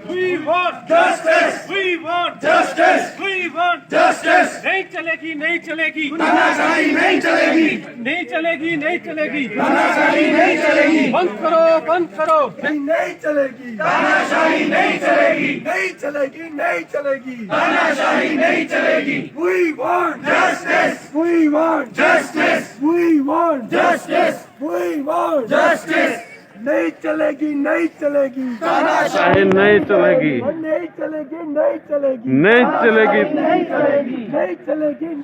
We want justice. We want justice. We want justice. नहीं चलेगी, नहीं चलेगी, तानाशाही नहीं चलेगी, नहीं चलेगी, नहीं चलेगी, तानाशाही नहीं चलेगी। बंद करो, बंद करो, नहीं चलेगी, तानाशाही नहीं चलेगी, नहीं चलेगी, नहीं चलेगी, तानाशाही नहीं चलेगी। We want Justice. we want Justice. we want Justice. we want Justice. नहीं चलेगी, नहीं चलेगी, तानाशाही नहीं चलेगी, नहीं चलेगी, नहीं चलेगी, नहीं चलेगी। नहीं चलेगी। नहीं चलेगी।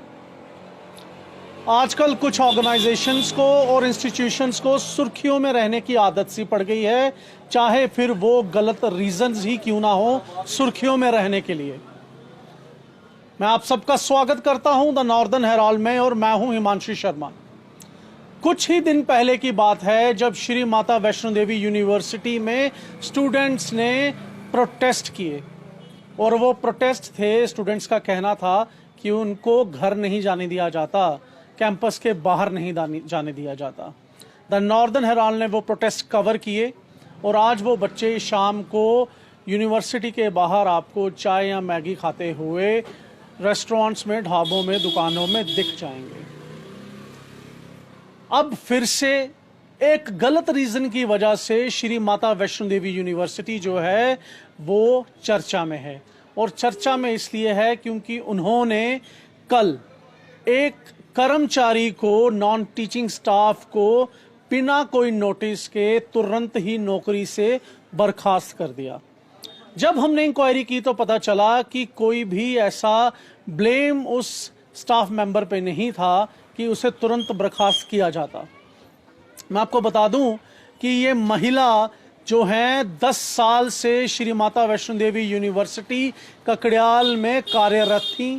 आजकल कुछ ऑर्गेनाइजेशंस को और इंस्टीट्यूशंस को सुर्खियों में रहने की आदत सी पड़ गई है, चाहे फिर वो गलत रीजंस ही क्यों ना हो, सुर्खियों में रहने के लिए। मैं आप सबका स्वागत करता हूं द नॉर्दर्न हेराल्ड में, और मैं हूं हिमांशु शर्मा। कुछ ही दिन पहले की बात है जब श्री माता वैष्णो देवी यूनिवर्सिटी में स्टूडेंट्स ने प्रोटेस्ट किए, और वो प्रोटेस्ट थे, स्टूडेंट्स का कहना था कि उनको घर नहीं जाने दिया जाता, कैंपस के बाहर नहीं जाने दिया जाता। द नॉर्दर्न हेराल्ड ने वो प्रोटेस्ट कवर किए, और आज वो बच्चे शाम को यूनिवर्सिटी के बाहर आपको चाय या मैगी खाते हुए रेस्टोरेंट्स में, ढाबों में, दुकानों में दिख जाएंगे। अब फिर से एक गलत रीजन की वजह से श्री माता वैष्णो देवी यूनिवर्सिटी जो है वो चर्चा में है, और चर्चा में इसलिए है क्योंकि उन्होंने कल एक कर्मचारी को, नॉन टीचिंग स्टाफ को बिना कोई नोटिस के तुरंत ही नौकरी से बर्खास्त कर दिया। जब हमने इंक्वायरी की तो पता चला कि कोई भी ऐसा ब्लेम उस स्टाफ मेंबर पे नहीं था कि उसे तुरंत बर्खास्त किया जाता। मैं आपको बता दूं कि ये महिला जो है 10 साल से श्री माता वैष्णो देवी यूनिवर्सिटी ककड़ियाल में कार्यरत थी।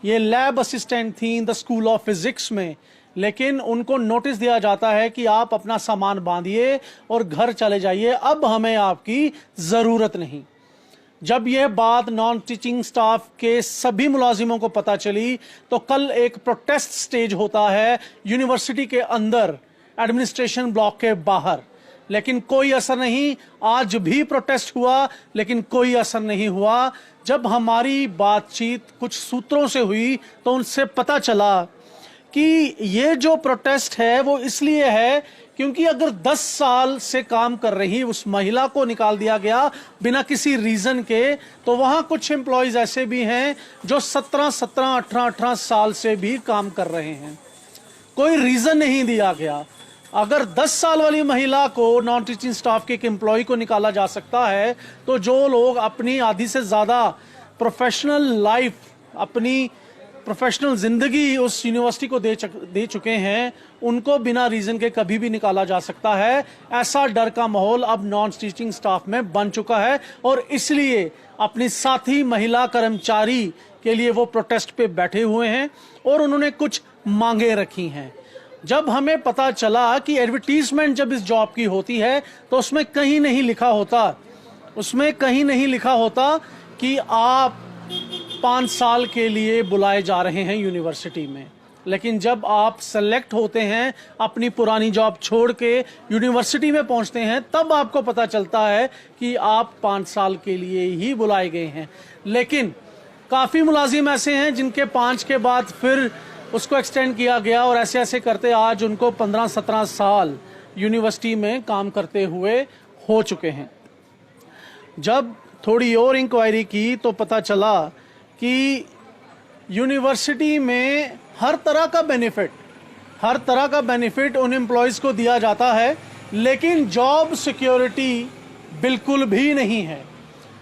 ये लैब असिस्टेंट थी द स्कूल ऑफ फिजिक्स में, लेकिन उनको नोटिस दिया जाता है कि आप अपना सामान बांधिए और घर चले जाइए, अब हमें आपकी ज़रूरत नहीं। जब यह बात नॉन टीचिंग स्टाफ के सभी मुलाजिमों को पता चली तो कल एक प्रोटेस्ट स्टेज होता है यूनिवर्सिटी के अंदर, एडमिनिस्ट्रेशन ब्लॉक के बाहर, लेकिन कोई असर नहीं। आज भी प्रोटेस्ट हुआ लेकिन कोई असर नहीं हुआ। जब हमारी बातचीत कुछ सूत्रों से हुई तो उनसे पता चला कि ये जो प्रोटेस्ट है वो इसलिए है क्योंकि अगर 10 साल से काम कर रही उस महिला को निकाल दिया गया बिना किसी रीजन के, तो वहां कुछ एम्प्लॉयज ऐसे भी हैं जो 17, 18 साल से भी काम कर रहे हैं, कोई रीजन नहीं दिया गया। अगर 10 साल वाली महिला को, नॉन टीचिंग स्टाफ के एक एम्प्लॉय को निकाला जा सकता है, तो जो लोग अपनी आधी से ज्यादा प्रोफेशनल लाइफ, अपनी प्रोफेशनल जिंदगी उस यूनिवर्सिटी को दे चुके हैं, उनको बिना रीजन के कभी भी निकाला जा सकता है। ऐसा डर का माहौल अब नॉन टीचिंग स्टाफ में बन चुका है, और इसलिए अपनी साथी महिला कर्मचारी के लिए वो प्रोटेस्ट पे बैठे हुए हैं और उन्होंने कुछ मांगे रखी हैं। जब हमें पता चला कि एडवर्टीजमेंट जब इस जॉब की होती है तो उसमें कहीं नहीं लिखा होता कि आप 5 साल के लिए बुलाए जा रहे हैं यूनिवर्सिटी में, लेकिन जब आप सेलेक्ट होते हैं, अपनी पुरानी जॉब छोड़ के यूनिवर्सिटी में पहुंचते हैं, तब आपको पता चलता है कि आप 5 साल के लिए ही बुलाए गए हैं। लेकिन काफ़ी मुलाजिम ऐसे हैं जिनके 5 के बाद फिर उसको एक्सटेंड किया गया, और ऐसे ऐसे करते आज उनको 15-17 साल यूनिवर्सिटी में काम करते हुए हो चुके हैं। जब थोड़ी और इंक्वायरी की तो पता चला कि यूनिवर्सिटी में हर तरह का बेनिफिट उन एम्प्लॉयज़ को दिया जाता है, लेकिन जॉब सिक्योरिटी बिल्कुल भी नहीं है।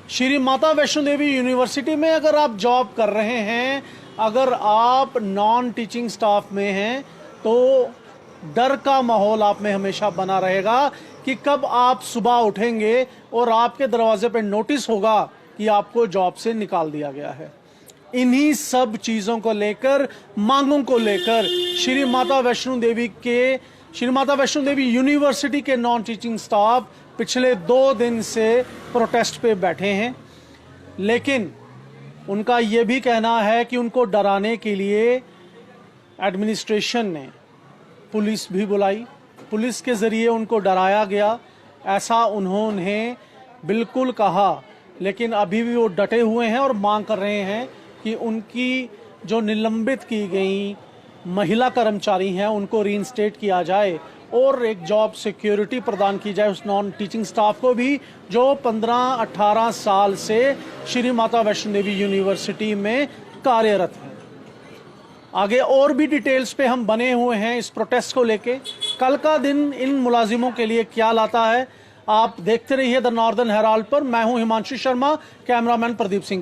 श्री माता वैष्णो देवी यूनिवर्सिटी में अगर आप जॉब कर रहे हैं, अगर आप नॉन टीचिंग स्टाफ में हैं, तो डर का माहौल आप में हमेशा बना रहेगा कि कब आप सुबह उठेंगे और आपके दरवाजे पर नोटिस होगा कि आपको जॉब से निकाल दिया गया है। इन्हीं सब चीज़ों को लेकर, मांगों को लेकर श्री माता वैष्णो देवी यूनिवर्सिटी के नॉन टीचिंग स्टाफ पिछले 2 दिन से प्रोटेस्ट पे बैठे हैं। लेकिन उनका ये भी कहना है कि उनको डराने के लिए एडमिनिस्ट्रेशन ने पुलिस भी बुलाई, पुलिस के ज़रिए उनको डराया गया, ऐसा उन्होंने बिल्कुल कहा। लेकिन अभी भी वो डटे हुए हैं और मांग कर रहे हैं कि उनकी जो निलंबित की गई महिला कर्मचारी हैं उनको रीइंस्टेट किया जाए और एक जॉब सिक्योरिटी प्रदान की जाए उस नॉन टीचिंग स्टाफ को भी जो 15-18 साल से श्री माता वैष्णो देवी यूनिवर्सिटी में कार्यरत है। आगे और भी डिटेल्स पे हम बने हुए हैं इस प्रोटेस्ट को लेके। कल का दिन इन मुलाजिमों के लिए क्या लाता है, आप देखते रहिए द नॉर्दर्न हेराल्ड पर। मैं हूं हिमांशु शर्मा, कैमरामैन प्रदीप सिंह।